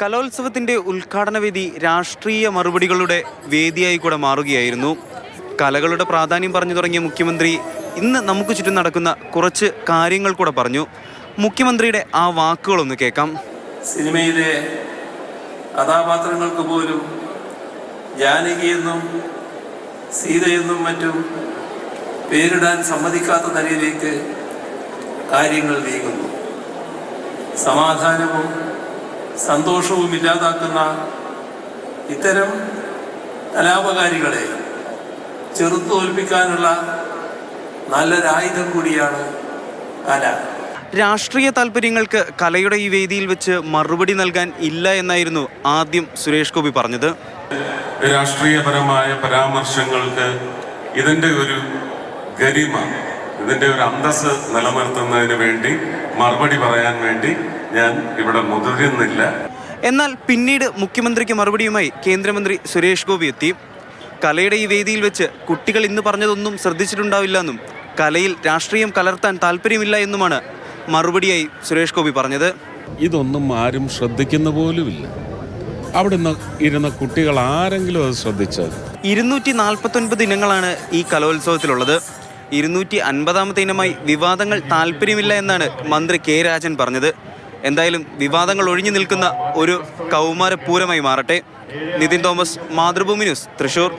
കലോത്സവത്തിന്റെ ഉദ്ഘാടന വേദി രാഷ്ട്രീയ മറുപടികളുടെ വേദിയായി കൂടെ മാറുകയായിരുന്നു. കലകളുടെ പ്രാധാന്യം പറഞ്ഞു തുടങ്ങിയ മുഖ്യമന്ത്രി ഇന്ന് നമുക്ക് ചുറ്റും നടക്കുന്ന കുറച്ച് കാര്യങ്ങൾ കൂടെ പറഞ്ഞു. മുഖ്യമന്ത്രിയുടെ ആ വാക്കുകളൊന്ന് കേൾക്കാം. സിനിമയിലെ കഥാപാത്രങ്ങൾക്ക് പോലും ജാനകിയെന്നും സീതയെന്നും മറ്റും പേരിടാൻ സമ്മതിക്കാത്ത നിലയിലേക്ക് കാര്യങ്ങൾ നീങ്ങുന്നു. സമാധാനവും സന്തോഷവും ഇല്ലാതാക്കുന്ന ഇത്തരം കലാപകാരികളെ ചെറുത്തോൽപ്പിക്കാനുള്ള നല്ലൊരായുധം കൂടിയാണ് കല. രാഷ്ട്രീയ താല്പര്യങ്ങൾക്ക് കലയുടെ ഈ വേദിയിൽ വെച്ച് മറുപടി നൽകാൻ ഇല്ല എന്നായിരുന്നു ആദ്യം സുരേഷ് ഗോപി പറഞ്ഞത്. രാഷ്ട്രീയപരമായ പരാമർശങ്ങൾക്ക് ഇതിൻ്റെ ഒരു ഗരിമ, ഇതിൻ്റെ ഒരു അന്തസ്സ് നിലനിർത്തുന്നതിന് വേണ്ടി മറുപടി പറയാൻ വേണ്ടി ഞാൻ ഇവിടെ മുതിരുന്നില്ല. എന്നാൽ പിന്നീട് മുഖ്യമന്ത്രിക്ക് മറുപടിയുമായി കേന്ദ്രമന്ത്രി സുരേഷ് ഗോപി എത്തി. കലയുടെ ഈ വേദിയിൽ വെച്ച് കുട്ടികൾ ഇന്ന് പറഞ്ഞതൊന്നും ശ്രദ്ധിച്ചിട്ടുണ്ടാവില്ല എന്നും കലയിൽ രാഷ്ട്രീയം കലർത്താൻ താല്പര്യമില്ല എന്നുമാണ് മറുപടിയായി സുരേഷ് ഗോപി പറഞ്ഞത്. ഇതൊന്നും ആരും ശ്രദ്ധിക്കുന്ന പോലുമില്ല. അവിടെ ഇരുന്ന കുട്ടികൾ ആരെങ്കിലും അത് ശ്രദ്ധിച്ചാൽ. 249 ഇനങ്ങളാണ് ഈ കലോത്സവത്തിലുള്ളത്. 250ാമത്തെ ഇനമായി വിവാദങ്ങൾ താല്പര്യമില്ല എന്നാണ് മന്ത്രി കെ രാജൻ പറഞ്ഞത്. എന്തായാലും വിവാദങ്ങൾ ഒഴിഞ്ഞു നിൽക്കുന്ന ഒരു കൗമാരപൂരമായി മാറട്ടെ. നിതിൻ തോമസ്, മാതൃഭൂമി ന്യൂസ്, തൃശൂർ.